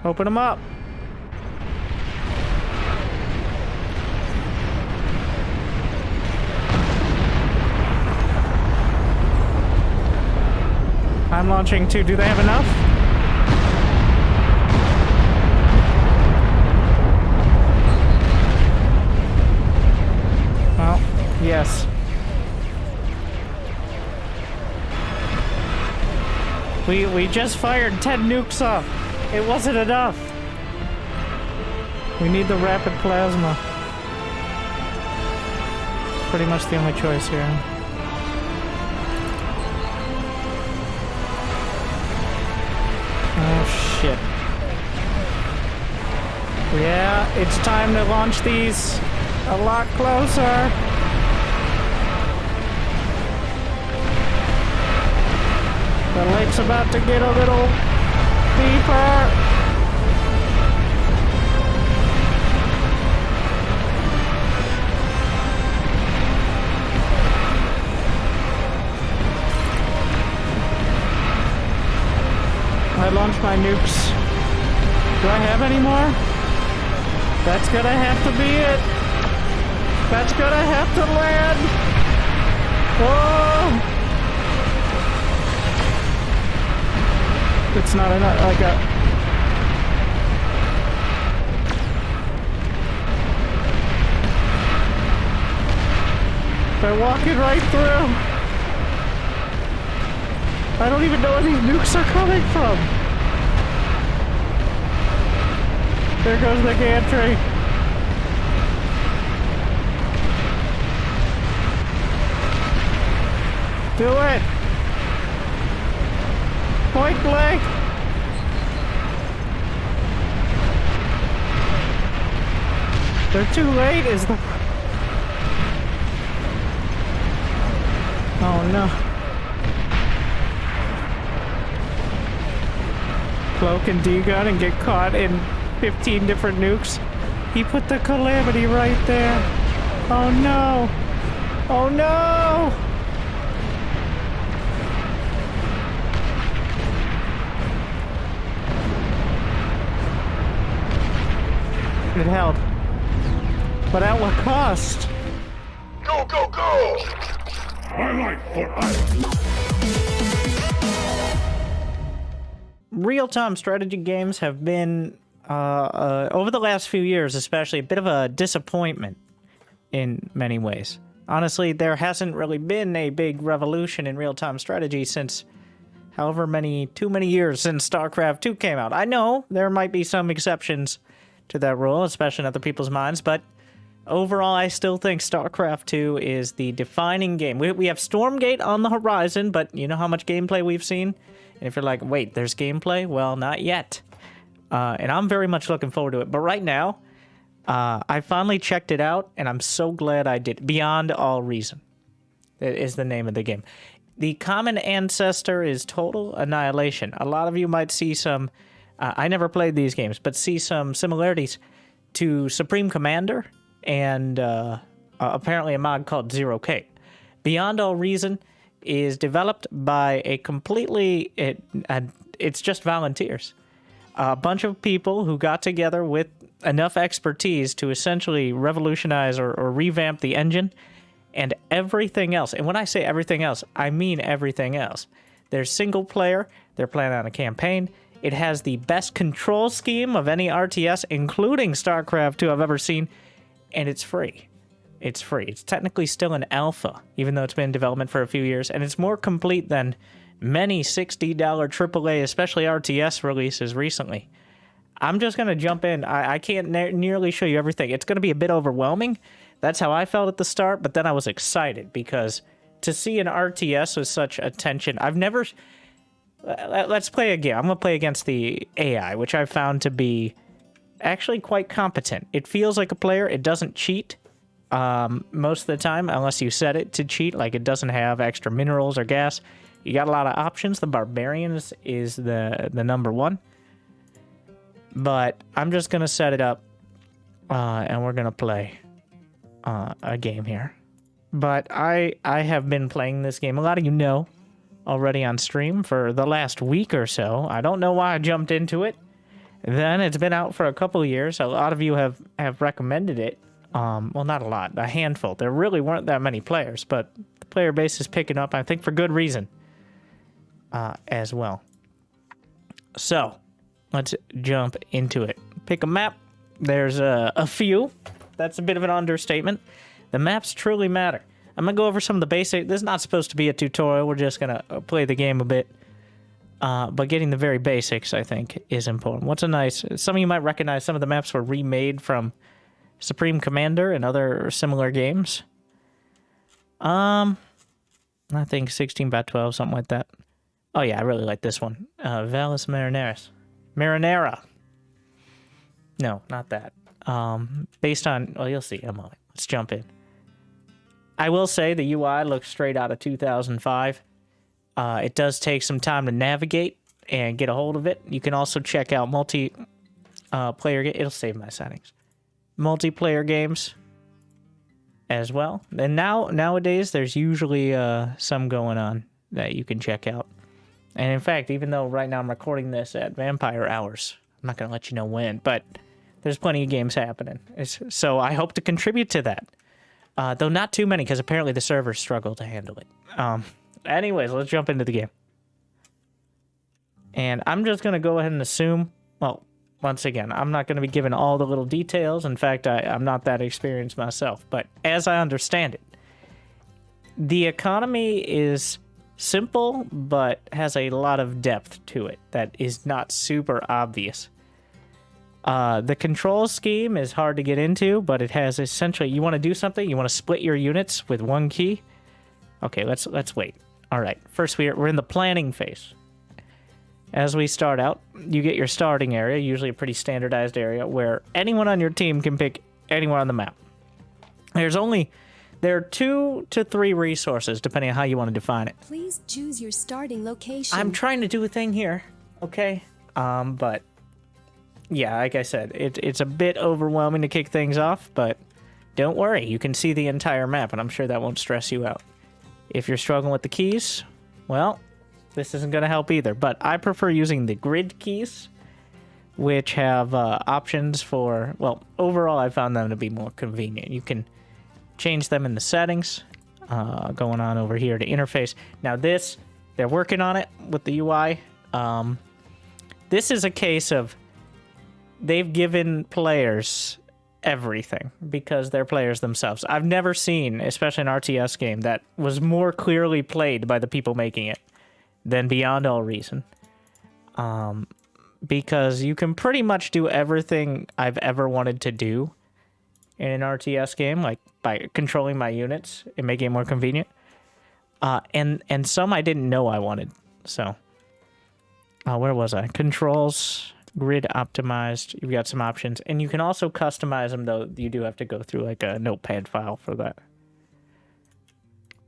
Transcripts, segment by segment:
Open them up. I'm launching too. Do they have enough? Well, yes. We just fired 10 nukes off. It wasn't enough. We need the rapid plasma. Pretty much the only choice here. Oh shit. Yeah, it's time to launch these a lot closer. The lake's about to get a little deeper. I launched my nukes. Do I have any more? That's gonna have to be it. That's gonna have to land. Oh! It's not enough, like a... They're walking right through. I don't even know where these nukes are coming from. There goes the gantry. Do it. Point blank! They're too late, is the... Oh no. Cloak and D-gun and get caught in 15 different nukes. He put the calamity right there. Oh no! Oh no! It held. But at what cost? Go, go, go! My life for Ireland! Real-time strategy games have been, over the last few years especially, a bit of a disappointment in many ways. Honestly, there hasn't really been a big revolution in real-time strategy since too many years since StarCraft 2 came out. I know there might be some exceptions to that rule, especially in other people's minds, but overall, I still think StarCraft 2 is the defining game. We have Stormgate on the horizon, but you know how much gameplay we've seen? And if you're like, wait, there's gameplay? Well, not yet. And I'm very much looking forward to it. But right now, I finally checked it out, and I'm so glad I did. Beyond All Reason is the name of the game. The common ancestor is Total Annihilation. A lot of you might see some... I never played these games, but see some similarities to Supreme Commander and apparently a mod called 0K. Beyond All Reason is developed by a completely... it's just volunteers. A bunch of people who got together with enough expertise to essentially revolutionize or revamp the engine and everything else. And when I say everything else, I mean everything else. There's single player. They're playing on a campaign. It has the best control scheme of any RTS, including StarCraft 2 I've ever seen, and it's free. It's free. It's technically still an alpha, even though it's been in development for a few years, and it's more complete than many $60 AAA, especially RTS releases recently. I'm just going to jump in. I can't nearly show you everything. It's going to be a bit overwhelming. That's how I felt at the start, but then I was excited because to see an RTS with such attention, I've never... Let's play a game. I'm going to play against the AI, which I found to be actually quite competent. It feels like a player. It doesn't cheat most of the time, unless you set it to cheat, like it doesn't have extra minerals or gas. You got a lot of options. The Barbarians is the number one. But I'm just going to set it up, and we're going to play a game here. But I have been playing this game. A lot of you know already on stream for the last week or so. I don't know why I jumped into it. Then it's been out for a couple of years. A lot of you have recommended it. Well, not a lot, a handful. There really weren't that many players, but the player base is picking up, I think, for good reason as well. So let's jump into it. Pick a map. There's a few. That's a bit of an understatement. The maps truly matter. I'm going to go over some of the basic. This is not supposed to be a tutorial. We're just going to play the game a bit. But getting the very basics, I think, is important. What's a nice... Some of you might recognize some of the maps were remade from Supreme Commander and other similar games. I think 16x12, something like that. Oh, yeah, I really like this one. Valles Marineris. Marinera. No, not that. Based on... Well, you'll see in a moment. Let's jump in. I will say the UI looks straight out of 2005. It does take some time to navigate and get a hold of it. You can also check out multi-player... It'll save my settings. Multiplayer games as well. And nowadays, there's usually some going on that you can check out. And in fact, even though right now I'm recording this at vampire hours, I'm not going to let you know when, but there's plenty of games happening. So I hope to contribute to that. Though not too many, because apparently the servers struggle to handle it. Anyways, let's jump into the game. And I'm just going to go ahead and assume... Well, once again, I'm not going to be given all the little details. In fact, I'm not that experienced myself. But as I understand it, the economy is simple, but has a lot of depth to it that is not super obvious. The control scheme is hard to get into, but it has essentially... You want to do something? You want to split your units with one key? Okay, let's wait. All right, first we're in the planning phase. As we start out, you get your starting area, usually a pretty standardized area, where anyone on your team can pick anywhere on the map. There are 2 to 3 resources, depending on how you want to define it. Please choose your starting location. I'm trying to do a thing here, okay? But yeah, like I said, it's a bit overwhelming to kick things off, but don't worry, you can see the entire map, and I'm sure that won't stress you out. If you're struggling with the keys, well, this isn't going to help either. But I prefer using the grid keys, which have options for... Well, overall, I found them to be more convenient. You can change them in the settings, going on over here to interface. Now this, they're working on it with the UI. This is a case of they've given players everything because they're players themselves. I've never seen, especially an RTS game, that was more clearly played by the people making it than Beyond All Reason. Because you can pretty much do everything I've ever wanted to do in an RTS game, like by controlling my units and making it more convenient. And some I didn't know I wanted. So, where was I? Controls... Grid optimized. You've got some options, and you can also customize them, though you do have to go through like a notepad file for that.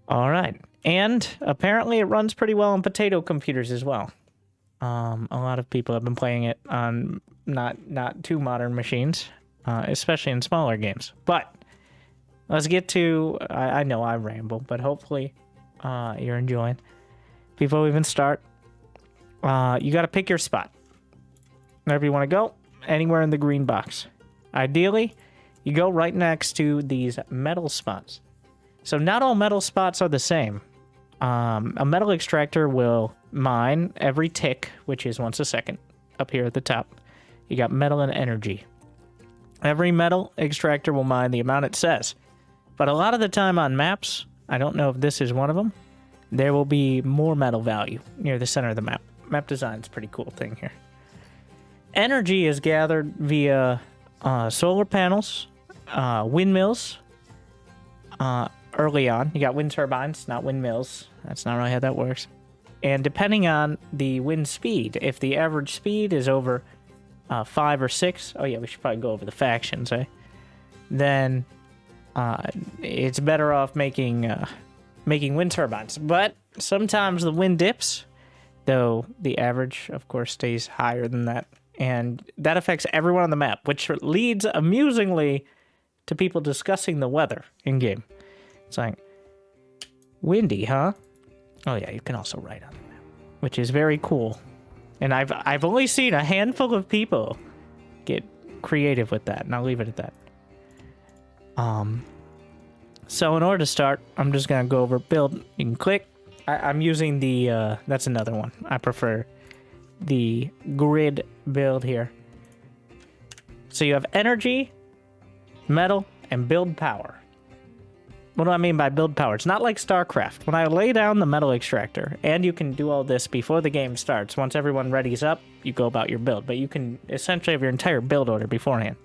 All right, and apparently it runs pretty well on potato computers as well. A lot of people have been playing it on not too modern machines, especially in smaller games. But let's get to... I know I ramble, but hopefully you're enjoying. Before we even start, you got to pick your spot. Wherever you want to go, anywhere in the green box. Ideally, you go right next to these metal spots. So not all metal spots are the same. A metal extractor will mine every tick, which is once a second, up here at the top. You got metal and energy. Every metal extractor will mine the amount it says. But a lot of the time on maps, I don't know if this is one of them, there will be more metal value near the center of the map. Map design is a pretty cool thing here. Energy is gathered via solar panels, windmills. Early on, you got wind turbines, not windmills. That's not really how that works. And depending on the wind speed, if the average speed is over 5 or 6, oh yeah, we should probably go over the factions, eh? Then it's better off making wind turbines. But sometimes the wind dips, though the average, of course, stays higher than that. And that affects everyone on the map, which leads, amusingly, to people discussing the weather in-game. It's like, windy, huh? Oh yeah, you can also write on the map, which is very cool. And I've only seen a handful of people get creative with that, and I'll leave it at that. So in order to start, I'm just gonna go over build. You can click. I'm using the that's another one. I prefer the grid build here. So you have energy, metal, and build power. What do I mean by build power? It's not like StarCraft. When I lay down the metal extractor, and you can do all this before the game starts, once everyone readies up, you go about your build. But you can essentially have your entire build order beforehand,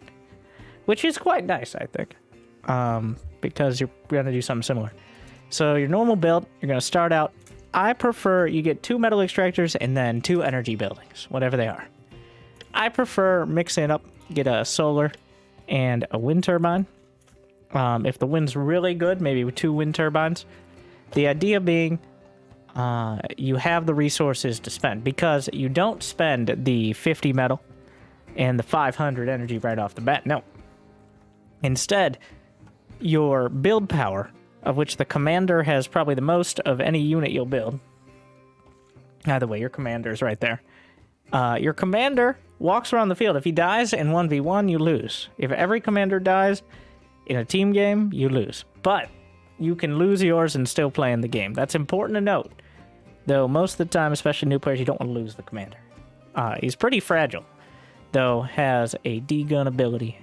which is quite nice, I think, because you're going to do something similar. So your normal build, you're going to start out. I prefer you get 2 metal extractors and then 2 energy buildings, whatever they are. I prefer mixing it up, get a solar and a wind turbine. If the wind's really good, maybe with 2 wind turbines. The idea being you have the resources to spend, because you don't spend the 50 metal and the 500 energy right off the bat. No. Instead, your build power, of which the commander has probably the most of any unit you'll build. Either way, your commander is right there. Your commander walks around the field. If he dies in 1v1, you lose. If every commander dies in a team game, you lose. But you can lose yours and still play in the game. That's important to note. Though most of the time, especially new players, you don't want to lose the commander. He's pretty fragile, though has a D-gun ability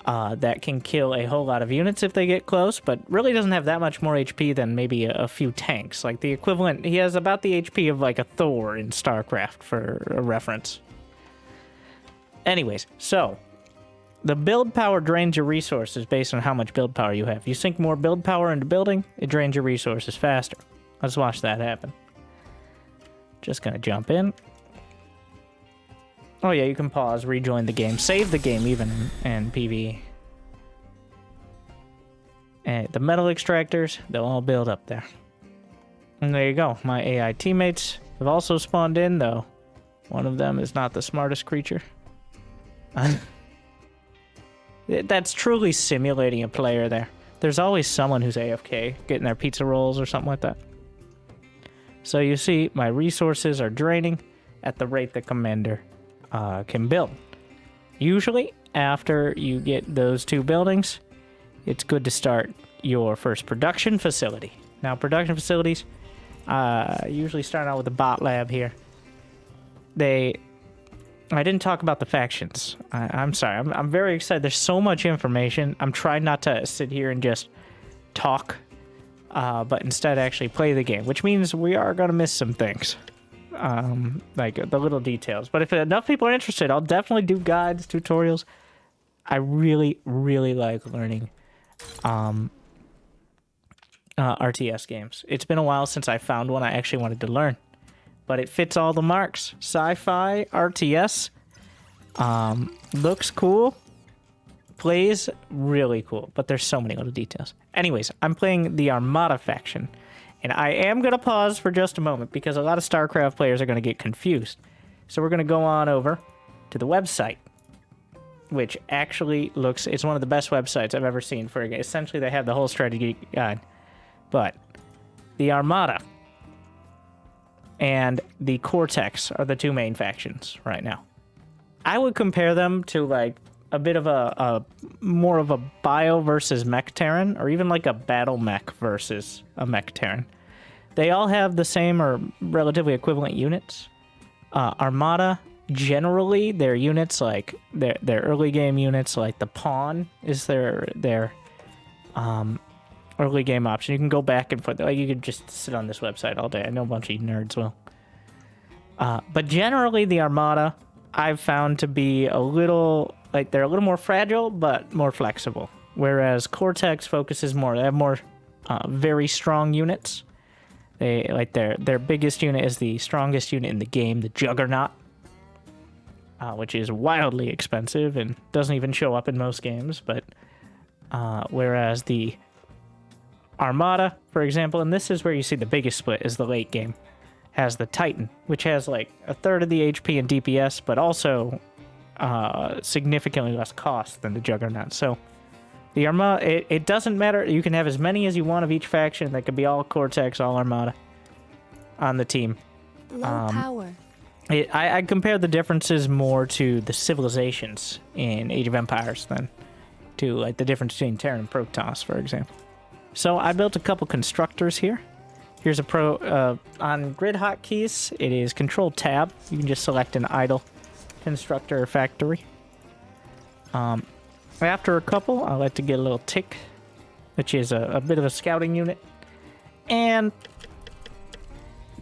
that can kill a whole lot of units if they get close, but really doesn't have that much more HP than maybe a few tanks. Like the equivalent, he has about the HP of like a Thor in StarCraft, for a reference. Anyways, so the build power drains your resources based on how much build power you have. If you sink more build power into building, it drains your resources faster. Let's watch that happen. Just gonna jump in. Oh yeah, you can pause, rejoin the game, save the game even in PvE. And the metal extractors, they'll all build up there. And there you go. My AI teammates have also spawned in, though one of them is not the smartest creature. That's truly simulating a player there. There's always someone who's AFK, getting their pizza rolls or something like that. So you see, my resources are draining at the rate the commander can build. Usually, after you get those 2 buildings, it's good to start your first production facility. Now, production facilities, usually start out with a bot lab here. I didn't talk about the factions. I'm sorry. I'm very excited. There's so much information. I'm trying not to sit here and just talk, but instead actually play the game, which means we are going to miss some things, like the little details. But if enough people are interested, I'll definitely do guides, tutorials. I really, really like learning RTS games. It's been a while since I found one I actually wanted to learn, but it fits all the marks. Sci-fi RTS, looks cool, plays really cool, but there's so many little details. Anyways, I'm playing the Armada faction, and I am going to pause for just a moment because a lot of StarCraft players are going to get confused. So we're going to go on over to the website, which actually looks, it's one of the best websites I've ever seen for a game. Essentially, they have the whole strategy guide. But the Armada and the Cortex are the 2 main factions right now. I would compare them to like a bit of a more of a bio versus mech Terran, or even like a battle mech versus a mech Terran. They all have the same or relatively equivalent units. Armada, generally their units, like their early game units, like the Pawn is their early game option. You can go back and forth. Like you could just sit on this website all day. I know a bunch of nerds will. But generally, the Armada I've found to be a little, like they're a little more fragile, but more flexible. Whereas Cortex focuses more. They have more very strong units. They like their biggest unit is the strongest unit in the game, the Juggernaut, which is wildly expensive and doesn't even show up in most games. But whereas the Armada, for example, and this is where you see the biggest split, is the late game, has the Titan, which has like a third of the HP and DPS, but also significantly less cost than the Juggernaut. So the Armada, it doesn't matter. You can have as many as you want of each faction. They could be all Cortex, all Armada on the team. Low power. I compare the differences more to the civilizations in Age of Empires than to like the difference between Terran and Protoss, for example. So I built a couple constructors here. Here's a on grid hotkeys, it is Control Tab. You can just select an idle constructor or factory. After a couple, I like to get a little tick, which is a bit of a scouting unit, and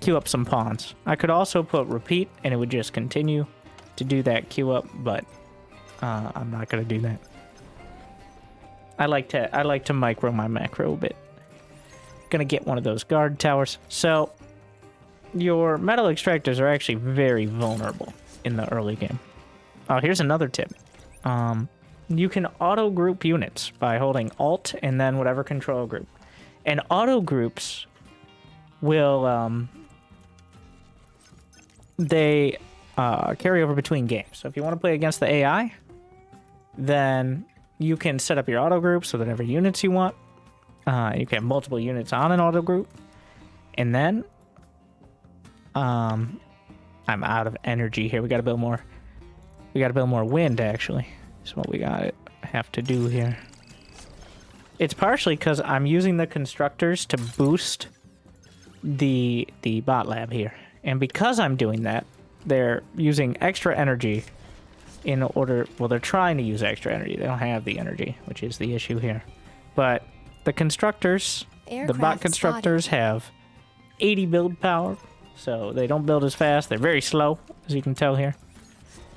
queue up some pawns. I could also put repeat, and it would just continue to do that queue up, but I'm not gonna do that. I like to micro my macro a bit. Gonna get one of those guard towers. So your metal extractors are actually very vulnerable in the early game. Oh, here's another tip. You can auto group units by holding Alt and then whatever control group, and auto groups will they carry over between games. So if you want to play against the AI, then you can set up your auto groups with whatever units you want. You can have multiple units on an auto group. And then I'm out of energy here. We gotta build more. We gotta build more wind, actually. Is what we gotta have to do here. It's partially because I'm using the constructors to boost the bot lab here. And because I'm doing that, they're using extra energy in order... Well, they're trying to use extra energy. They don't have the energy, which is the issue here. But the constructors, the bot constructors have 80 build power, so they don't build as fast. They're very slow, as you can tell here.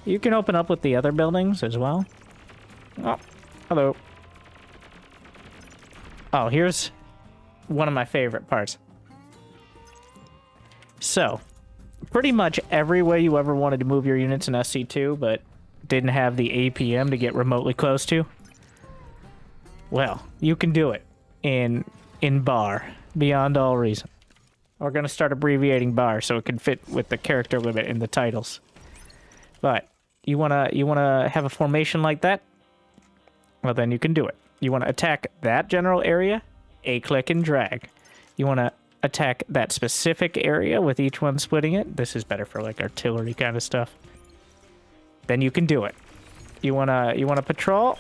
You can open up with the other buildings as well. Oh, hello. Oh, here's one of my favorite parts. So, pretty much every way you ever wanted to move your units in SC2, but didn't have the APM to get remotely close to, well, you can do it in bar, beyond all reason. We're going to start abbreviating bar so it can fit with the character limit in the titles. But you want to have a formation like that? Well, then you can do it. You want to attack that general area, A-click and drag. You want to attack that specific area with each one splitting it. This is better for like artillery kind of stuff. Then you can do it. You want to patrol?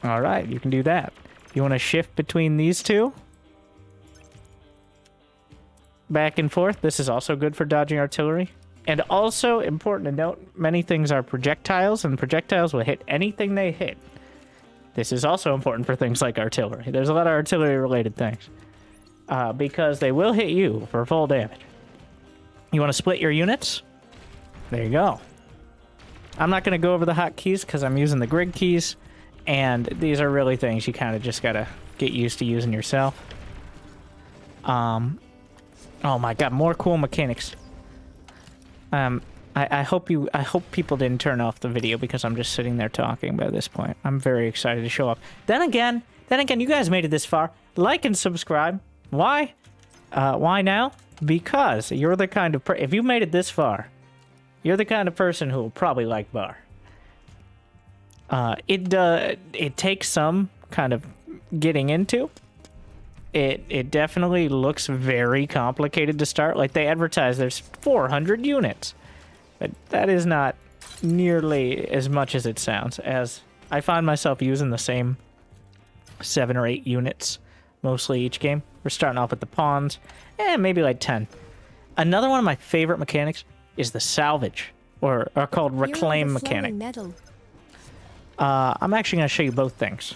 All right, you can do that. You want to shift between these two? Back and forth. This is also good for dodging artillery. And also, important to note, many things are projectiles, and projectiles will hit anything they hit. This is also important for things like artillery. There's a lot of artillery-related things. Because they will hit you for full damage. You want to split your units? There you go. I'm not going to go over the hotkeys because I'm using the grid keys. And these are really things you kind of just got to get used to using yourself. Oh my god, more cool mechanics. I hope people didn't turn off the video because I'm just sitting there talking by this point. I'm very excited to show up. Then again, you guys made it this far. Like and subscribe. Why? Why now? Because you're the kind of if you made it this far, you're the kind of person who will probably like bar. It takes some kind of getting into. It definitely looks very complicated to start. Like they advertise there's 400 units. But that is not nearly as much as it sounds, as I find myself using the same 7 or 8 units mostly each game. We're starting off with the pawns, and maybe like 10. Another one of my favorite mechanics is the salvage, or called reclaim mechanic. Metal. I'm actually going to show you both things.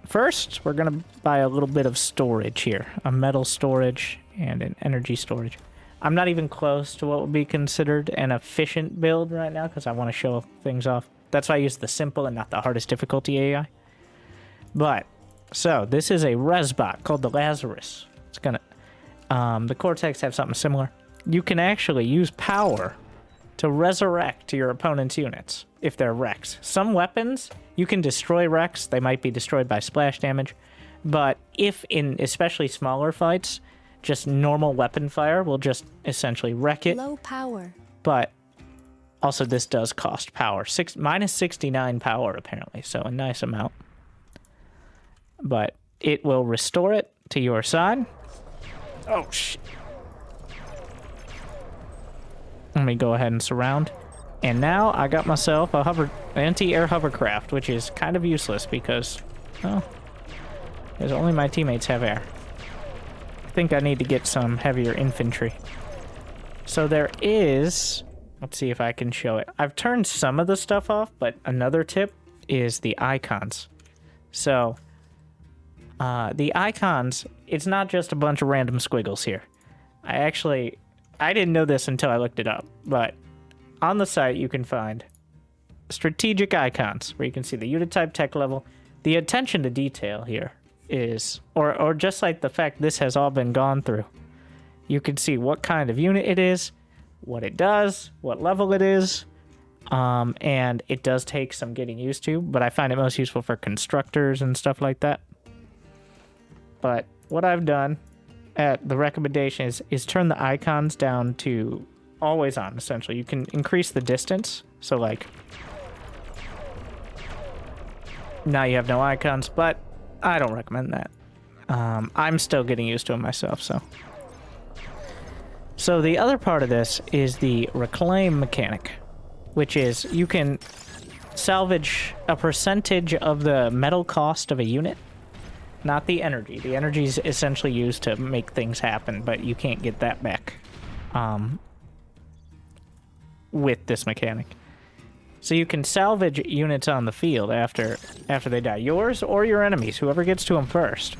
First, we're going to buy a little bit of storage here. A metal storage and an energy storage. I'm not even close to what would be considered an efficient build right now because I want to show things off. That's why I use the simple and not the hardest difficulty AI. But, so, this is a resbot called the Lazarus. It's going to... the Cortex have something similar. You can actually use power to resurrect your opponent's units if they're wrecks. Some weapons, you can destroy wrecks. They might be destroyed by splash damage. But if in especially smaller fights, just normal weapon fire will just essentially wreck it. Low power. But also this does cost power. Minus 69 power apparently, so a nice amount. But it will restore it to your side. Oh shit. Let me go ahead and surround. And now I got myself a anti-air hovercraft, which is kind of useless because, well, because only my teammates have air. I think I need to get some heavier infantry. So there is, let's see if I can show it. I've turned some of the stuff off, but another tip is the icons. So the icons, it's not just a bunch of random squiggles here. I didn't know this until I looked it up, but on the site you can find strategic icons where you can see the unit type, tech level. The attention to detail here is, or just like the fact this has all been gone through, you can see what kind of unit it is, what it does, what level it is, and it does take some getting used to, but I find it most useful for constructors and stuff like that. But what I've done at the recommendation is turn the icons down to always on, essentially. You can increase the distance, so like now you have no icons, but I don't recommend that. I'm still getting used to it myself, so the other part of this is the reclaim mechanic, which is you can salvage a percentage of the metal cost of a unit, not the energy. The energy is essentially used to make things happen, but you can't get that back with this mechanic. So you can salvage units on the field after they die. Yours or your enemies, whoever gets to them first.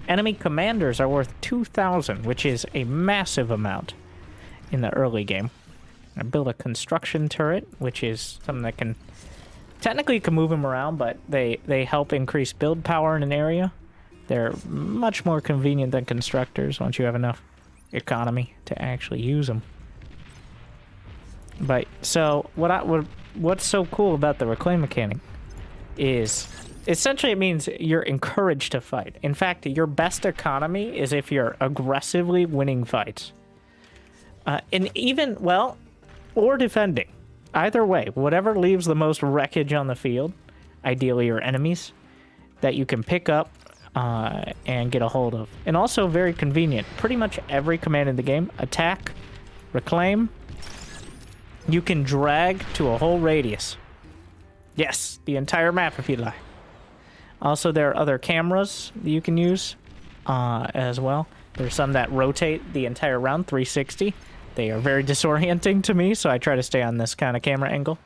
Enemy commanders are worth 2,000, which is a massive amount in the early game. I built a construction turret, which is something that can... Technically, you can move them around, but they help increase build power in an area. They're much more convenient than constructors once you have enough economy to actually use them. But, so, what's so cool about the reclaim mechanic is... Essentially, it means you're encouraged to fight. In fact, your best economy is if you're aggressively winning fights. And even, well, or defending. Either way, whatever leaves the most wreckage on the field, ideally your enemies, that you can pick up and get a hold of. And also very convenient. Pretty much every command in the game, attack, reclaim, you can drag to a whole radius. Yes, the entire map if you'd like. Also, there are other cameras that you can use as well. There's some that rotate the entire round, 360. They are very disorienting to me, so I try to stay on this kind of camera angle.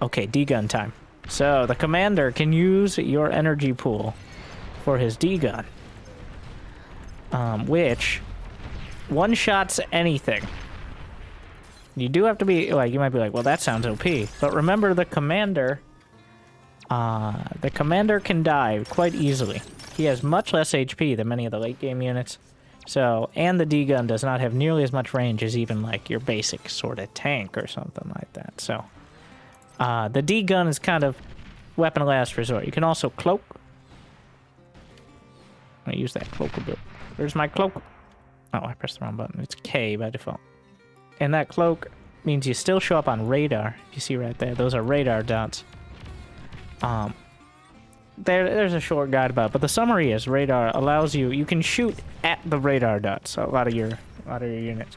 Okay, D-gun time. So, the commander can use your energy pool for his D-gun. Which one-shots anything. You do have to be, like, you might be like, well, that sounds OP. But remember, the commander can die quite easily. He has much less HP than many of the late game units. So, and the D-gun does not have nearly as much range as even like your basic sort of tank or something like that. So, the D-gun is kind of weapon of last resort. You can also cloak. I'm gonna use that cloak a bit. Where's my cloak? Oh, I pressed the wrong button. It's K by default. And that cloak means you still show up on radar. You see right there, those are radar dots. There's a short guide about it, but the summary is radar allows you can shoot at the radar dots, so a lot of your units.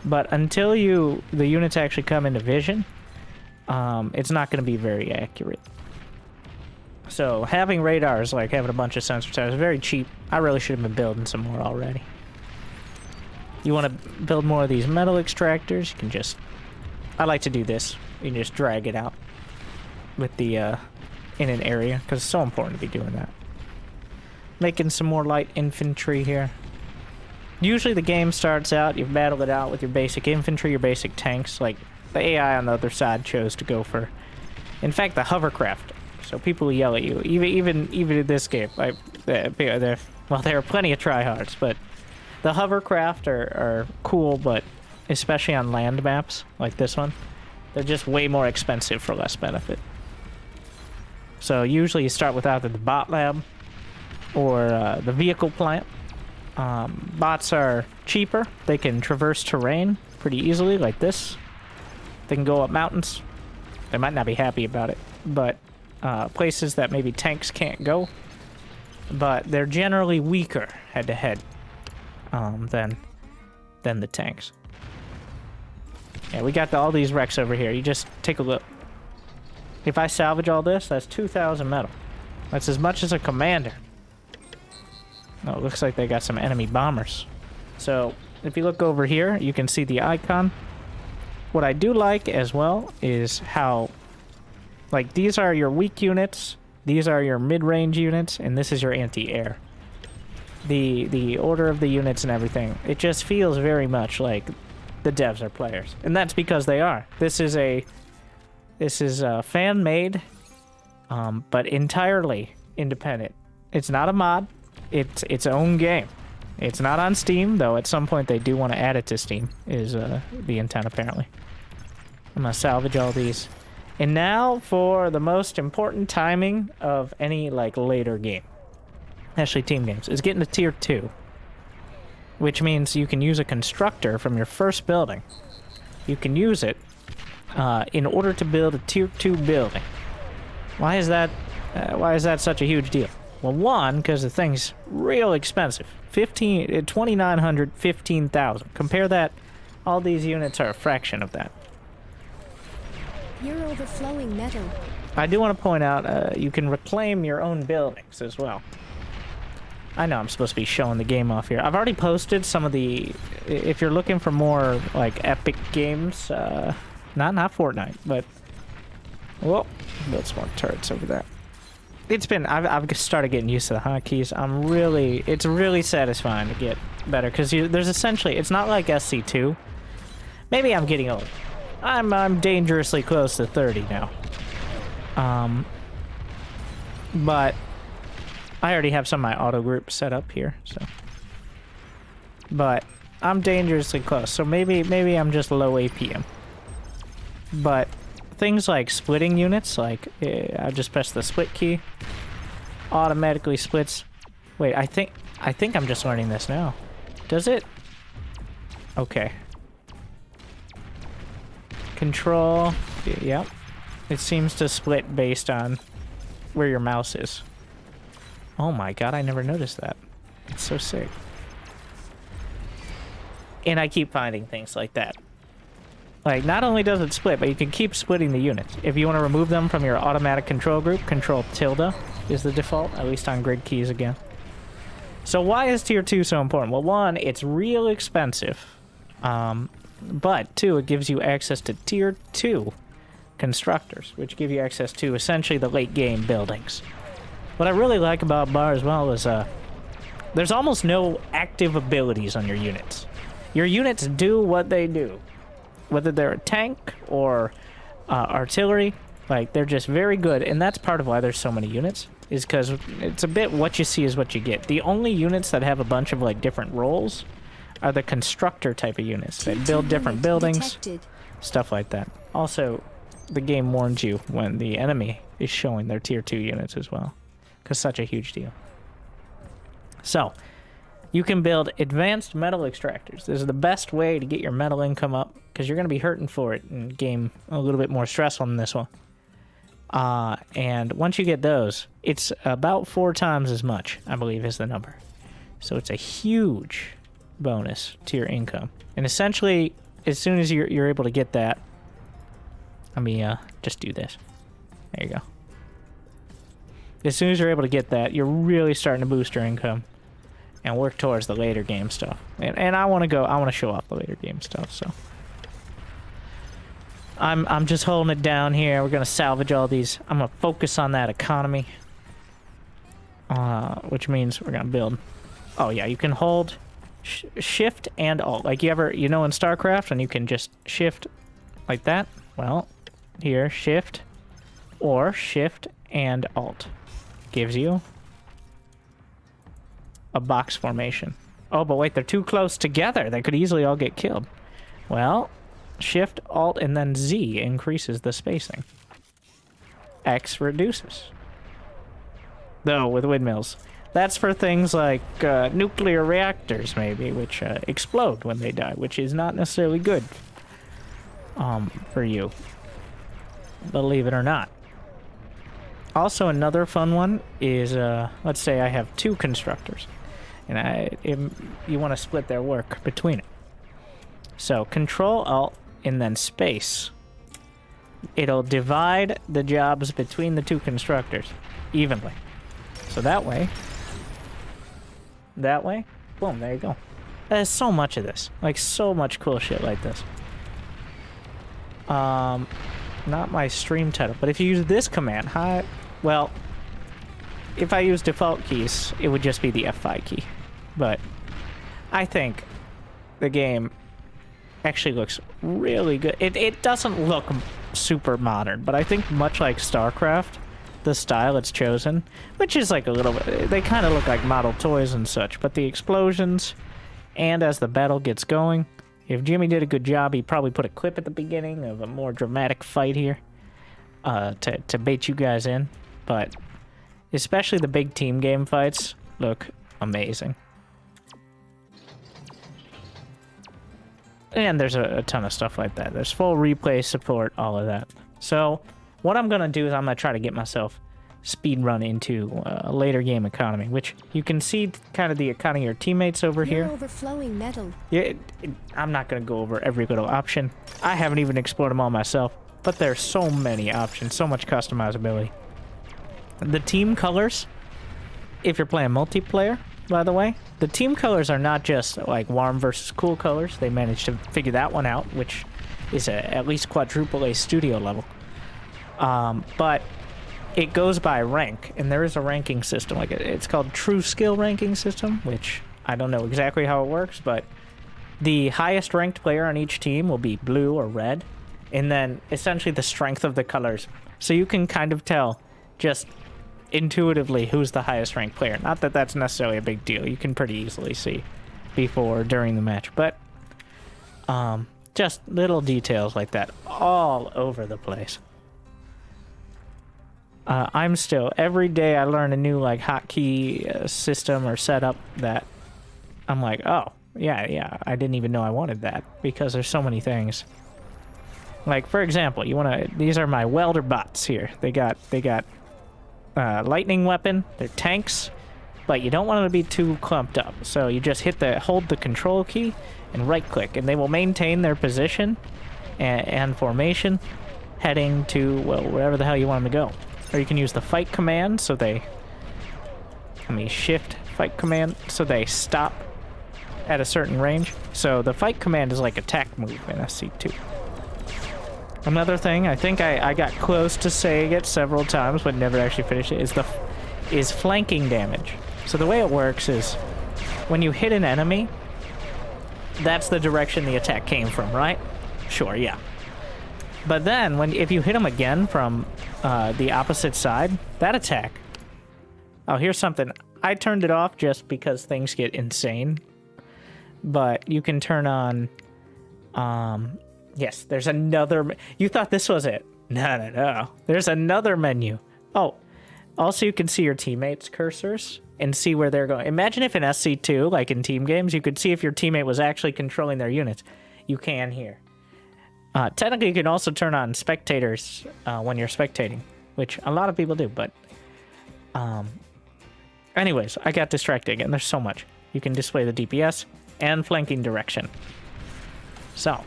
But until the units actually come into vision, it's not going to be very accurate. So having radar is like having a bunch of sensor towers. Very cheap. I really should have been building some more already. You want to build more of these metal extractors, you can just... I like to do this. You can just drag it out with the... in an area, because it's so important to be doing that. Making some more light infantry here. Usually the game starts out, you've battled it out with your basic infantry, your basic tanks. Like, the AI on the other side chose to go for... In fact, the hovercraft. So people yell at you. Even in this game. There are plenty of tryhards, but... The hovercraft are cool, but especially on land maps, like this one, they're just way more expensive for less benefit. So usually you start with either the bot lab or the vehicle plant. Bots are cheaper. They can traverse terrain pretty easily, like this. They can go up mountains. They might not be happy about it, but places that maybe tanks can't go. But they're generally weaker head-to-head than the tanks. Yeah, we got all these wrecks over here. You just take a look. If I salvage all this, that's 2,000 metal. That's as much as a commander. Oh, it looks like they got some enemy bombers. So, if you look over here, you can see the icon. What I do like as well is how, like, these are your weak units, these are your mid-range units, and this is your anti-air. The order of the units and everything, it just feels very much like the devs are players. And that's because they are. This is fan-made, but entirely independent. It's not a mod. It's its own game. It's not on Steam, though at some point they do want to add it to Steam, is the intent apparently. I'm going to salvage all these. And now for the most important timing of any like later game. Actually, team games. Is getting to tier 2. Which means you can use a constructor from your first building. You can use it in order to build a tier 2 building. Why is that such a huge deal? Well, one, because the thing's real expensive. 2,900, 15,000. Compare that. All these units are a fraction of that. You're overflowing metal. I do want to point out you can reclaim your own buildings as well. I know I'm supposed to be showing the game off here. I've already posted some of the... If you're looking for more, like, epic games, not Fortnite, but... Whoa, build some more turrets over there. It's been... I've started getting used to the hotkeys. It's really satisfying to get better, because there's essentially... It's not like SC2. Maybe I'm getting old. I'm dangerously close to 30 now. But... I already have some of my auto groups set up here, so. But I'm dangerously close, so maybe I'm just low APM. But things like splitting units, like I just press the split key, automatically splits. Wait, I think I'm just learning this now. Does it? Okay. Control. Yep. It seems to split based on where your mouse is. Oh my god, I never noticed that. It's so sick. And I keep finding things like that. Like, not only does it split, but you can keep splitting the units. If you want to remove them from your automatic control group, Control tilde is the default, at least on grid keys again. So why is tier 2 so important? Well, one, it's real expensive. But two, it gives you access to tier 2 constructors, which give you access to essentially the late game buildings. What I really like about Bar as well is there's almost no active abilities on your units. Your units do what they do. Whether they're a tank or artillery, like, they're just very good. And that's part of why there's so many units, is because it's a bit what you see is what you get. The only units that have a bunch of, like, different roles are the constructor type of units that build different buildings, stuff like that. Also, the game warns you when the enemy is showing their tier 2 units as well. Because such a huge deal. So, you can build advanced metal extractors. This is the best way to get your metal income up, because you're going to be hurting for it in game a little bit more stressful than this one. And once you get those, it's about 4 times as much, I believe, is the number. So it's a huge bonus to your income. And essentially, as soon as you're able to get that, let me just do this. There you go. As soon as you're able to get that, you're really starting to boost your income and work towards the later game stuff. And I want to show off the later game stuff, so. I'm just holding it down here. We're going to salvage all these. I'm going to focus on that economy. Which means we're going to build. Oh yeah, you can hold shift and alt. Like in StarCraft, and you can just shift like that. Well, here, shift or shift and alt. Gives you a box formation. Oh, but wait, they're too close together. They could easily all get killed. Well, Shift, Alt, and then Z increases the spacing. X reduces. Though, with windmills. That's for things like nuclear reactors, maybe, which explode when they die, which is not necessarily good for you. Believe it or not. Also, another fun one is, let's say I have 2 constructors, and you want to split their work between it. So, Control Alt and then space, it'll divide the jobs between the two constructors evenly. So that way, boom, there you go. There's so much of this. Like, so much cool shit like this. Not my stream title, but if you use this command, well, if I use default keys, it would just be the F5 key. But I think the game actually looks really good. It doesn't look super modern, but I think much like StarCraft, the style it's chosen, which is like a little bit, they kind of look like model toys and such, but the explosions, and as the battle gets going, if Jimmy did a good job, he probably put a clip at the beginning of a more dramatic fight here to bait you guys in. But especially the big team game fights look amazing. And there's a ton of stuff like that. There's full replay support, all of that. So what I'm going to do is I'm going to try to get myself speed run into a later game economy, which you can see kind of the economy of your teammates over here. Overflowing metal. Yeah, I'm not going to go over every little option. I haven't even explored them all myself, but there's so many options, so much customizability. The team colors, if you're playing multiplayer, by the way, the team colors are not just like warm versus cool colors. They managed to figure that one out, which is at least quadruple A studio level. But it goes by rank, and there is a ranking system. Like it's called True Skill Ranking System, which I don't know exactly how it works, but the highest ranked player on each team will be blue or red, and then essentially the strength of the colors. So you can kind of tell just intuitively who's the highest ranked player. Not that that's necessarily a big deal. You can pretty easily see before or during the match, but just little details like that all over the place. I'm still, every day I learn a new like hotkey system or setup that I'm like, oh, yeah, I didn't even know I wanted that, because there's so many things. Like, for example, these are my welder bots here. They got lightning weapon, they're tanks, but you don't want them to be too clumped up. So you just hold the control key and right click, and they will maintain their position and formation heading to, well, wherever the hell you want them to go. Or you can use the fight command, so shift fight command, so they stop at a certain range. So the fight command is like attack move in SC2. Another thing, I think I got close to saying it several times, but never actually finished it, is flanking damage. So the way it works is, when you hit an enemy, that's the direction the attack came from, right? Sure, yeah. But then, if you hit them again from the opposite side, that attack... Oh, here's something. I turned it off just because things get insane. But you can turn on... yes, there's another... You thought this was it. No. There's another menu. Oh, also you can see your teammates' cursors and see where they're going. Imagine if in SC2, like in team games, you could see if your teammate was actually controlling their units. You can here. Technically, you can also turn on spectators when you're spectating, which a lot of people do, but... anyways, I got distracted again. There's so much. You can display the DPS and flanking direction. So,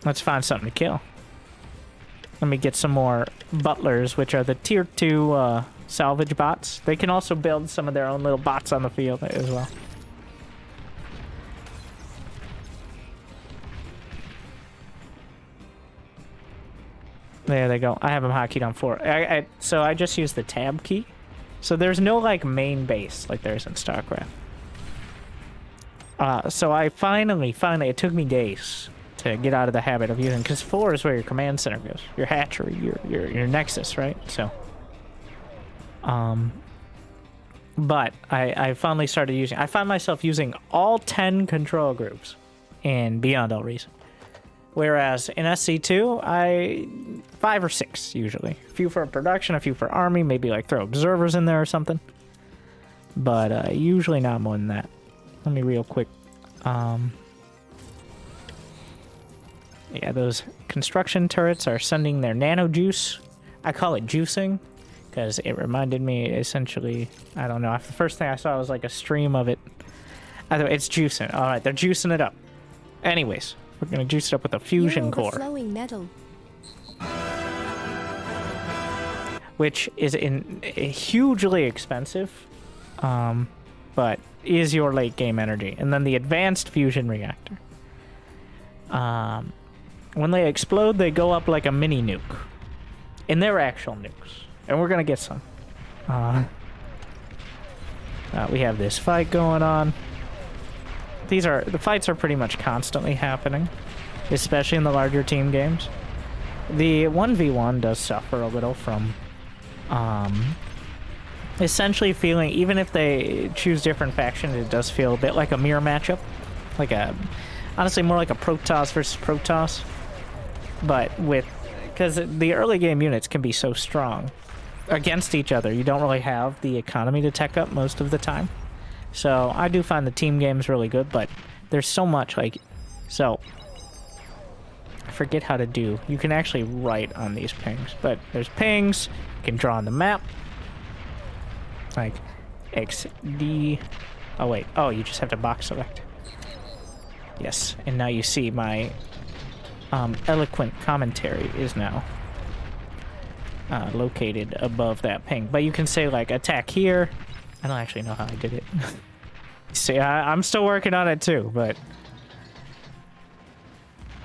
let's find something to kill. Let me get some more butlers, which are the tier 2 salvage bots. They can also build some of their own little bots on the field as well. There they go. I have them hotkeyed on 4. So I just use the tab key. So there's no like main base like there is in StarCraft. So I finally, it took me days to get out of the habit of using, because 4 is where your command center goes, your hatchery, your nexus, right? So, but I finally started using. I find myself using all 10 control groups in Beyond All Reason. Whereas in SC2, 5 or 6 usually. A few for production, a few for army, maybe like throw observers in there or something. But usually not more than that. Let me real quick. Yeah, those construction turrets are sending their nano juice. I call it juicing because it reminded me essentially, I don't know, the first thing I saw was like a stream of it. I thought it's juicing. All right, they're juicing it up. Anyways. We're gonna juice it up with a You're fusion core, overflowing metal. which is hugely expensive, but is your late game energy. And then the advanced fusion reactor. When they explode, they go up like a mini nuke. And they're actual nukes. And we're gonna get some. We have this fight going on. The fights are pretty much constantly happening, especially in the larger team games. The 1v1 does suffer a little from essentially feeling, even if they choose different factions, it does feel a bit like a mirror matchup. Honestly, more like a Protoss versus Protoss. But because the early game units can be so strong against each other, you don't really have the economy to tech up most of the time. So I do find the team games really good, but there's so much, so I forget how to do. You can actually write on these pings, but there's pings. You can draw on the map, like XD. Oh wait, you just have to box select. Yes, and now you see my eloquent commentary is now located above that ping. But you can say like attack here. I don't actually know how I did it. See, I'm still working on it too, but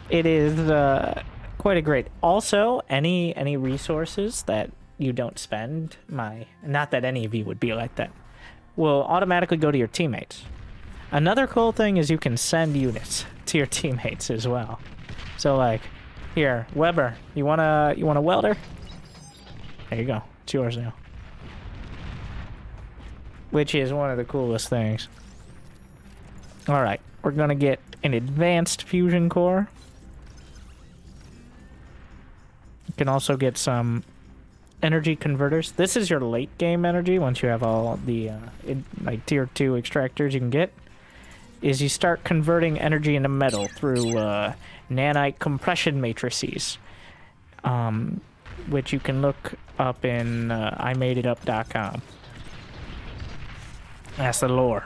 it is quite a great. Also, any resources that you don't spend, not that any of you would be like that, will automatically go to your teammates. Another cool thing is you can send units to your teammates as well. So like, here, Weber, you want a welder? There you go. It's yours now. Which is one of the coolest things. Alright, we're gonna get an advanced fusion core. You can also get some energy converters. This is your late game energy once you have all the like tier 2 extractors you can get. Is you start converting energy into metal through nanite compression matrices. Which you can look up in imadeitup.com. That's the lore.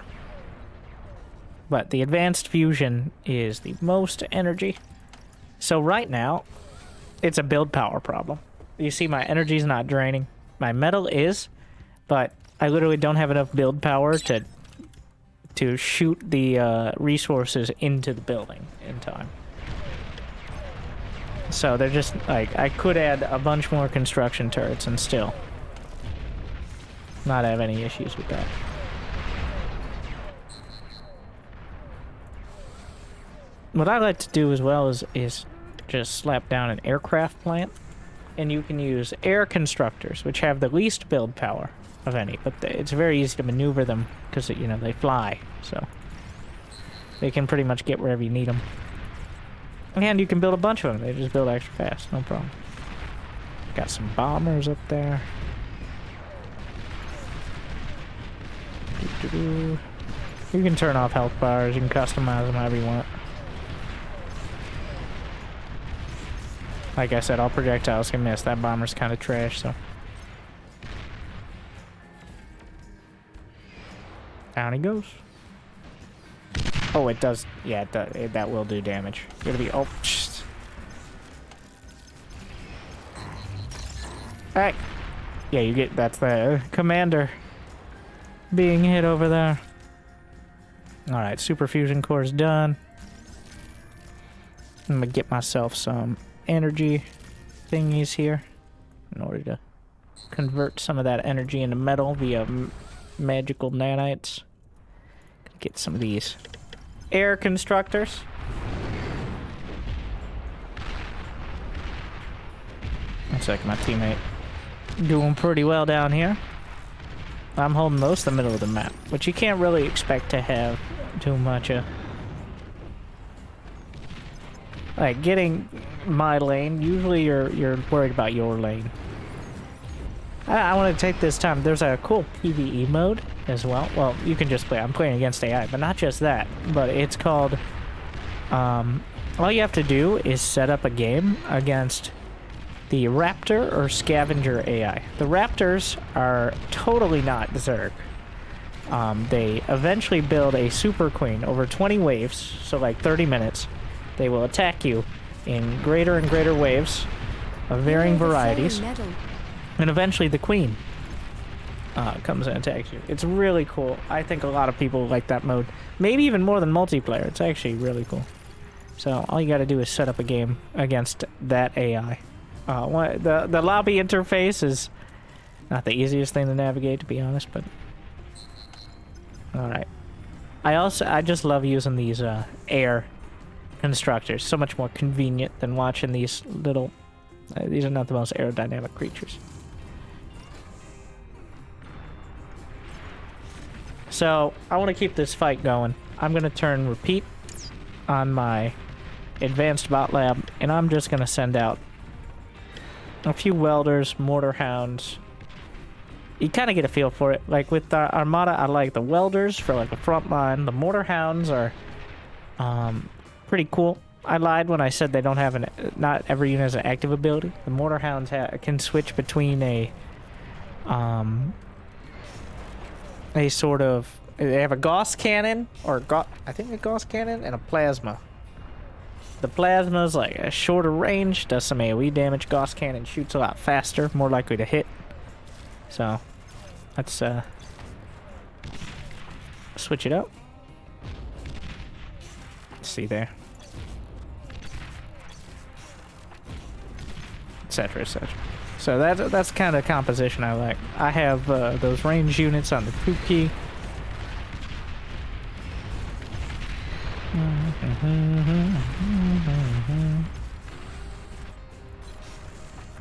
But the advanced fusion is the most energy. So right now, it's a build power problem. You see my energy's not draining. My metal is, but I literally don't have enough build power to shoot the resources into the building in time. So they're just like, I could add a bunch more construction turrets and still not have any issues with that. What I like to do as well is just slap down an aircraft plant, and you can use air constructors, which have the least build power of any, but it's very easy to maneuver them because they fly, so they can pretty much get wherever you need them. And you can build a bunch of them. They just build extra fast, no problem. Got some bombers up there. You can turn off health bars. You can customize them however you want. Like I said, all projectiles can miss. That bomber's kind of trash, so. Down he goes. Oh, it does. Yeah, that will do damage. It'll be. Oh, alright. Yeah, you get. That's the commander being hit over there. Alright, super fusion core's done. I'm gonna get myself some energy thingies here in order to convert some of that energy into metal via magical nanites. Get some of these air constructors. Looks like my teammate doing pretty well down here. I'm holding most of the middle of the map, which you can't really expect to have too much of. Like, getting my lane, usually you're worried about your lane. I want to take this time. There's a cool PvE mode as well. Well, you can just play. I'm playing against AI, but not just that. But it's called... all you have to do is set up a game against the Raptor or Scavenger AI. The Raptors are totally not Zerg. They eventually build a Super Queen over 20 waves, so like 30 minutes. They will attack you in greater and greater waves of varying Hero of the varieties. flowing metal. And eventually the queen comes and attacks you. It's really cool. I think a lot of people like that mode. Maybe even more than multiplayer. It's actually really cool. So all you gotta do is set up a game against that AI. The lobby interface is not the easiest thing to navigate, to be honest, but... Alright. I just love using these air constructors. So much more convenient than watching these little... these are not the most aerodynamic creatures. So, I want to keep this fight going. I'm going to turn repeat on my advanced bot lab, and I'm just going to send out a few welders, mortar hounds. You kind of get a feel for it. Like with the Armada, I like the welders for like the front line. The mortar hounds are pretty cool. I lied when I said they don't have not every unit has an active ability. The mortar hounds can switch between a sort of, they have a Gauss cannon, or I think a Gauss cannon, and a plasma. The plasma is like a shorter range, does some AoE damage. Gauss cannon shoots a lot faster, more likely to hit. So, let's switch it up. Let's see there. Etc, etc. So that's kind of composition I like. I have those range units on the troop key.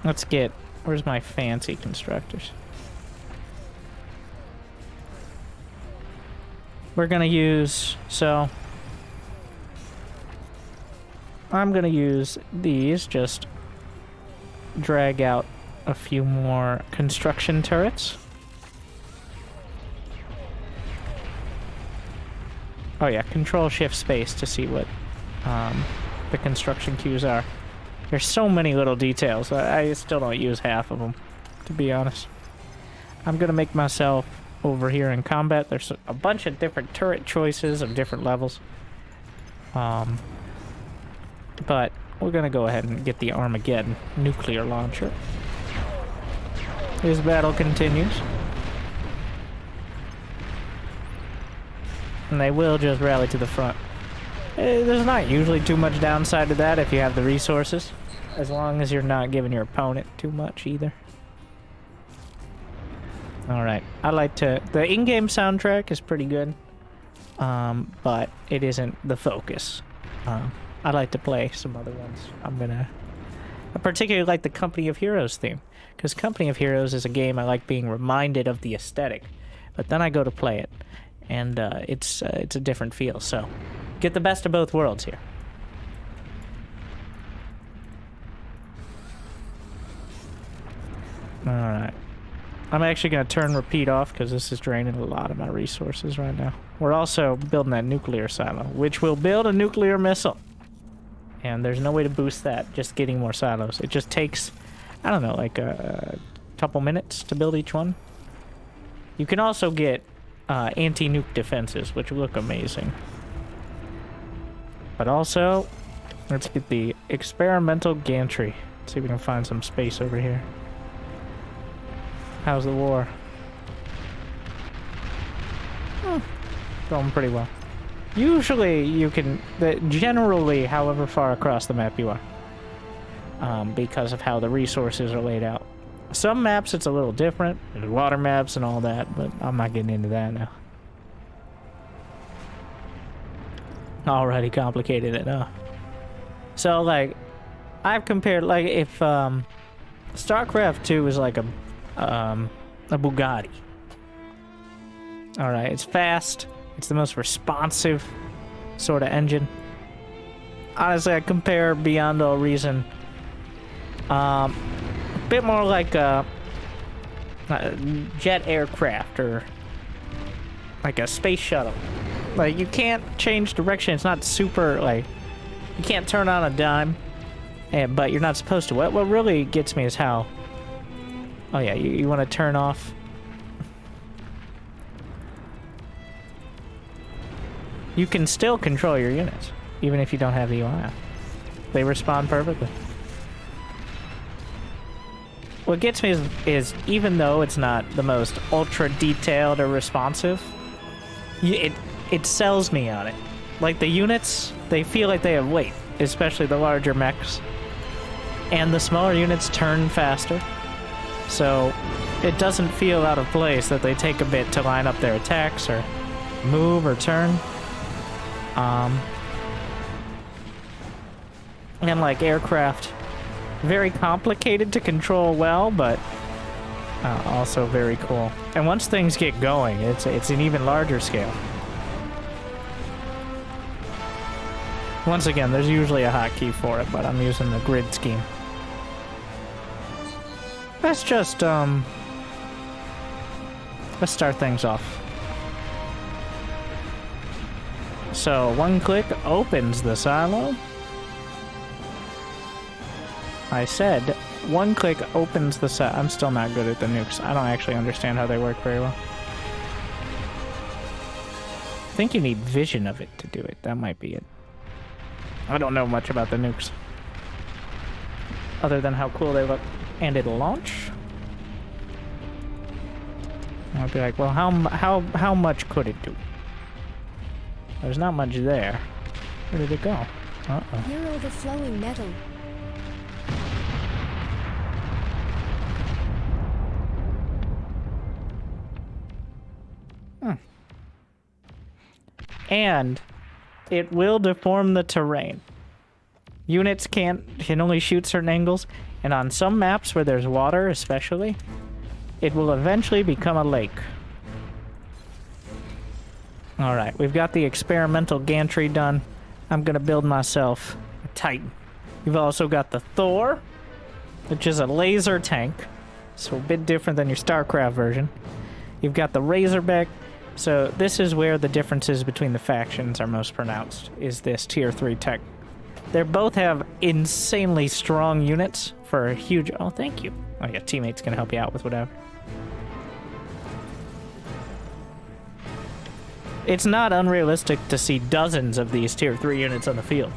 Let's get... Where's my fancy constructors? We're gonna use... So... I'm gonna use these, just drag out a few more construction turrets. Oh yeah, control shift space to see what the construction queues are. There's so many little details. I still don't use half of them, to be honest. I'm gonna make myself over here in combat. There's a bunch of different turret choices of different levels. But we're gonna go ahead and get the Armageddon nuclear launcher. This battle continues. And they will just rally to the front. There's not usually too much downside to that if you have the resources. As long as you're not giving your opponent too much either. Alright, I like to... The in-game soundtrack is pretty good. But it isn't the focus. I like to play some other ones. I particularly like the Company of Heroes theme. Because Company of Heroes is a game I like being reminded of the aesthetic. But then I go to play it. And it's a different feel, so... Get the best of both worlds here. Alright. I'm actually going to turn repeat off because this is draining a lot of my resources right now. We're also building that nuclear silo, which will build a nuclear missile. And there's no way to boost that, just getting more silos. It just takes, I don't know, like a couple minutes to build each one. You can also get anti-nuke defenses, which look amazing. But also, let's get the experimental gantry. See if we can find some space over here. How's the war? Going pretty well. Usually you can... Generally, however far across the map you are. Because of how the resources are laid out. Some maps it's a little different. There's water maps and all that, but I'm not getting into that now. Already complicated enough. So, like, I've compared, like, if StarCraft 2 is like a Bugatti. Alright, it's fast. It's the most responsive sort of engine. Honestly, I compare beyond all reason. A bit more like a jet aircraft or like a space shuttle. Like, you can't change direction. It's not super, like, you can't turn on a dime, but you're not supposed to. What really gets me is how... Oh yeah, you want to turn off... You can still control your units, even if you don't have the UI. They respond perfectly. What gets me is even though it's not the most ultra detailed or responsive, it sells me on it. Like the units, they feel like they have weight, especially the larger mechs. And the smaller units turn faster. So it doesn't feel out of place that they take a bit to line up their attacks or move or turn. And like aircraft, very complicated to control well, but also very cool. And once things get going, it's an even larger scale. Once again, there's usually a hotkey for it, but I'm using the grid scheme. Let's just, let's start things off. So, one click opens the silo. I said, one click opens the silo. I'm still not good at the nukes. I don't actually understand how they work very well. I think you need vision of it to do it. That might be it. I don't know much about the nukes. Other than how cool they look. And it'll launch. I'll be like, well, how much could it do? There's not much there. Where did it go? Uh-oh. You're overflowing metal. And it will deform the terrain. Units can only shoot certain angles, and on some maps where there's water especially, it will eventually become a lake. Alright, we've got the experimental gantry done. I'm gonna build myself a Titan. You've also got the Thor, which is a laser tank, so a bit different than your StarCraft version. You've got the Razorback. So this is where the differences between the factions are most pronounced, is this tier 3 tech. They both have insanely strong units for a huge... Oh, thank you. Oh yeah, teammates can help you out with whatever. It's not unrealistic to see dozens of these tier 3 units on the field.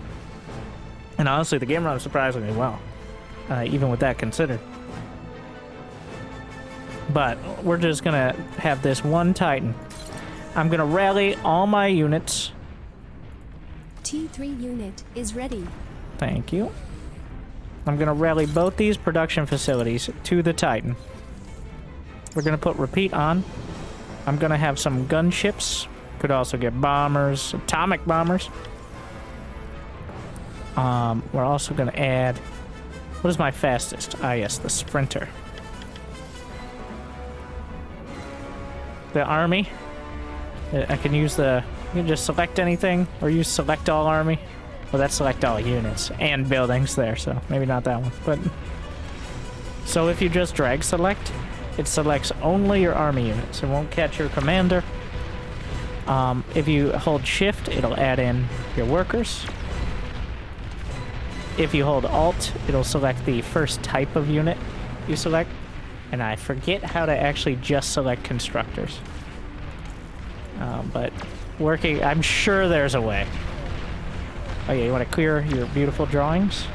And honestly, the game runs surprisingly well, even with that considered. But we're just gonna have this one Titan. I'm gonna rally all my units. T3 unit is ready. Thank you. I'm gonna rally both these production facilities to the Titan. We're gonna put repeat on. I'm gonna have some gunships. Could also get bombers, atomic bombers. We're also gonna add... What is my fastest? Ah, yes, the sprinter. The army. I can use the... You can just select anything, or use select all army. Well, that's select all units and buildings there, so maybe not that one. But so if you just drag select, it selects only your army units. It won't catch your commander. If you hold shift, it'll add in your workers. If you hold alt, it'll select the first type of unit you select. And I forget how to actually just select constructors. But working, I'm sure there's a way. Oh yeah, you want to clear your beautiful drawings?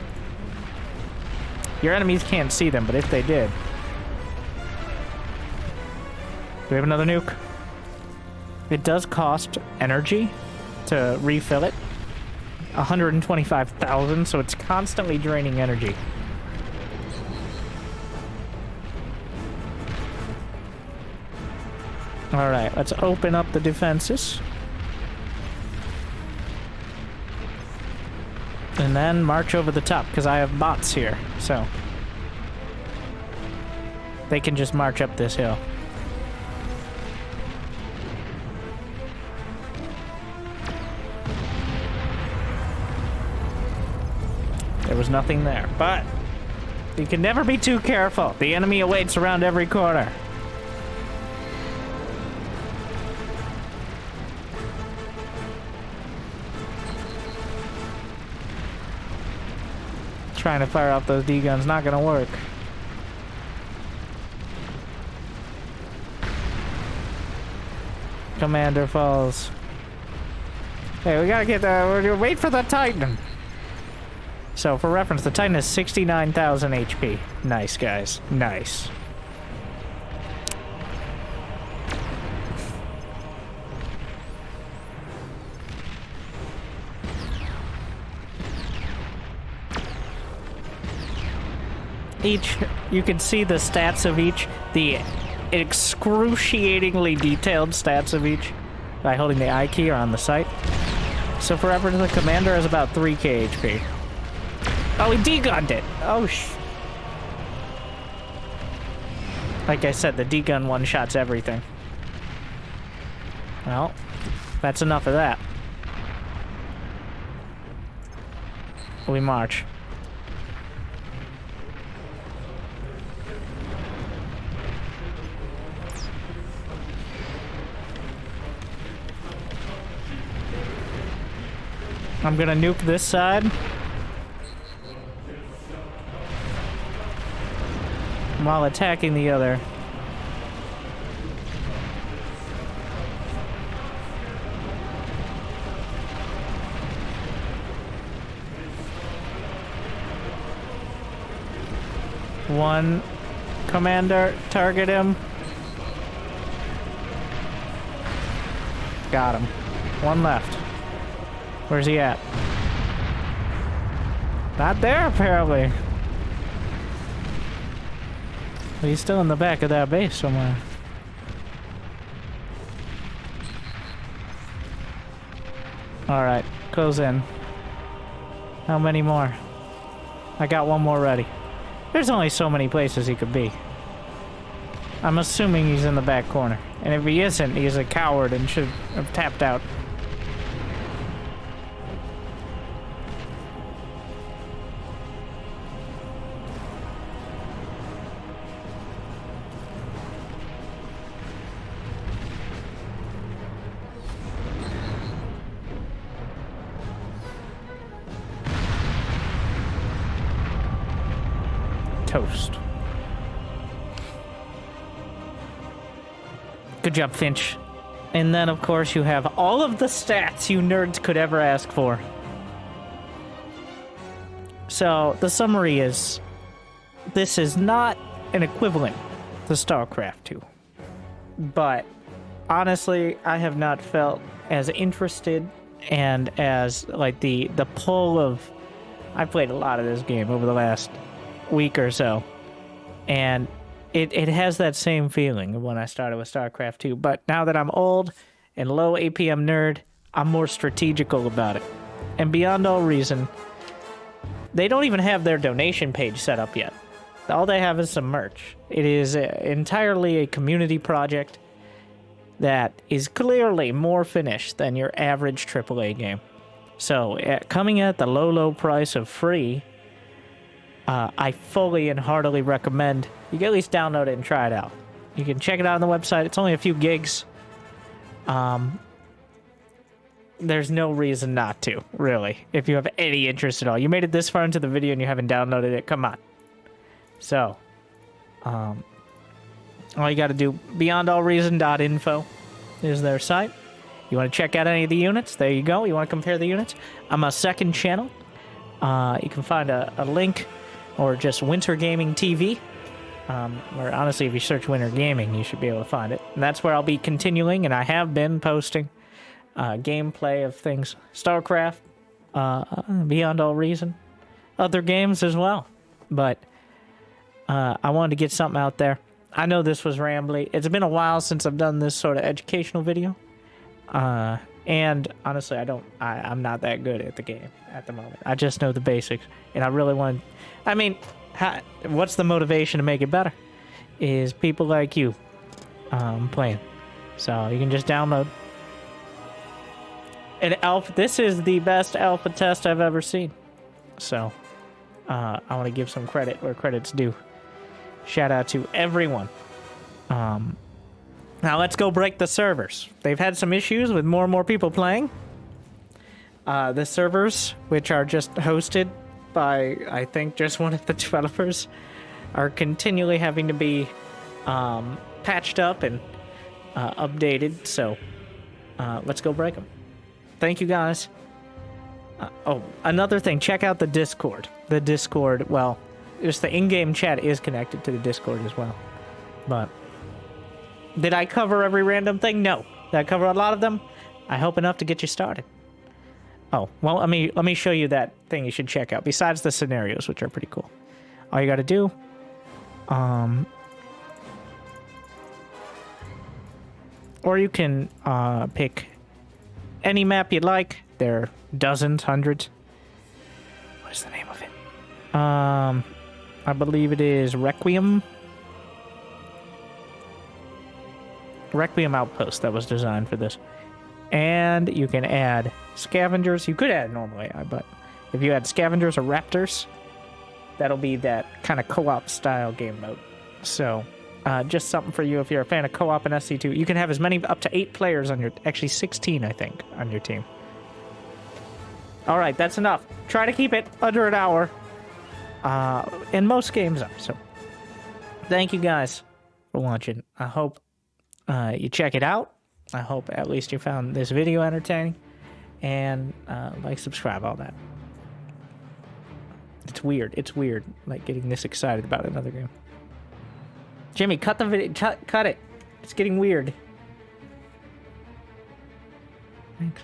Your enemies can't see them, but if they did... Do we have another nuke? It does cost energy to refill it. 125,000, so it's constantly draining energy. Alright, let's open up the defenses. And then march over the top, because I have bots here, so... They can just march up this hill. There was nothing there, but... You can never be too careful. The enemy awaits around every corner. Trying to fire off those D-guns, not gonna work. Commander falls. Hey, we gotta get wait for the Titan. So, for reference, the Titan has 69,000 HP. Nice, guys. Nice. Each, you can see the stats of each, the excruciatingly detailed stats of each by holding the I key or on the site. So for reference, the commander has about 3k HP. Oh, he D-gunned it! Oh, like I said, the D-gun one-shots everything. Well, that's enough of that. We march. I'm gonna nuke this side. While attacking the other. One commander, target him. Got him. One left. Where's he at? Not there, apparently. But he's still in the back of that base somewhere. Alright, close in. How many more? I got one more ready. There's only so many places he could be. I'm assuming he's in the back corner. And if he isn't, he's a coward and should have tapped out. Toast. Good job, Finch. And then, of course, you have all of the stats you nerds could ever ask for. So, the summary is, this is not an equivalent to StarCraft 2. But, honestly, I have not felt as interested and as, like, the pull of... I played a lot of this game over the last week or so, and it has that same feeling when I started with StarCraft 2, but now that I'm old and low APM nerd, I'm more strategical about it. And beyond all reason, they don't even have their donation page set up yet. All they have is some merch. It is entirely a community project that is clearly more finished than your average AAA game. So, coming at the low price of free, I fully and heartily recommend you can at least download it and try it out. You can check it out on the website. It's only a few gigs. There's no reason not to, really, if you have any interest at all. You made it this far into the video and you haven't downloaded it. Come on. So, all you got to do, beyondallreason.info is their site. You want to check out any of the units? There you go. You want to compare the units? I'm a second channel. You can find a link or just Wintergaming TV. Where honestly, if you search Wintergaming, you should be able to find it. And that's where I'll be continuing, and I have been posting gameplay of things. StarCraft, Beyond All Reason, other games as well. But I wanted to get something out there. I know this was rambly. It's been a while since I've done this sort of educational video. And honestly, I'm not that good at the game at the moment. I just know the basics, and I really want. I mean, what's the motivation to make it better? Is people like you playing. So you can just download. And alpha. This is the best alpha test I've ever seen. So I want to give some credit where credit's due. Shout out to everyone. Now let's go break the servers. They've had some issues with more and more people playing. The servers, which are just hosted by, I think, just one of the developers, are continually having to be patched up and updated. So let's go break them. Thank you, guys. Oh, another thing. Check out the Discord. The Discord, well, just the in-game chat is connected to the Discord as well. But did I cover every random thing? No. Did I cover a lot of them? I hope enough to get you started. Oh, well, let me show you that thing you should check out. Besides the scenarios, which are pretty cool. All you got to do, or you can pick any map you'd like. There are dozens, hundreds. What is the name of it? I believe it is Requiem. Requiem Outpost that was designed for this. And you can add scavengers. You could add normal AI, but if you add scavengers or raptors, that'll be that kind of co-op style game mode. So, just something for you if you're a fan of co-op and SC2. You can have as many, up to 8 players on your, actually 16, I think, on your team. All right, that's enough. Try to keep it under an hour. And most games are. So, thank you guys for watching. I hope you check it out. I hope at least you found this video entertaining. And like, subscribe, all that. It's weird. It's weird, like, getting this excited about another game. Jimmy, cut the video. Cut it. It's getting weird. Thanks.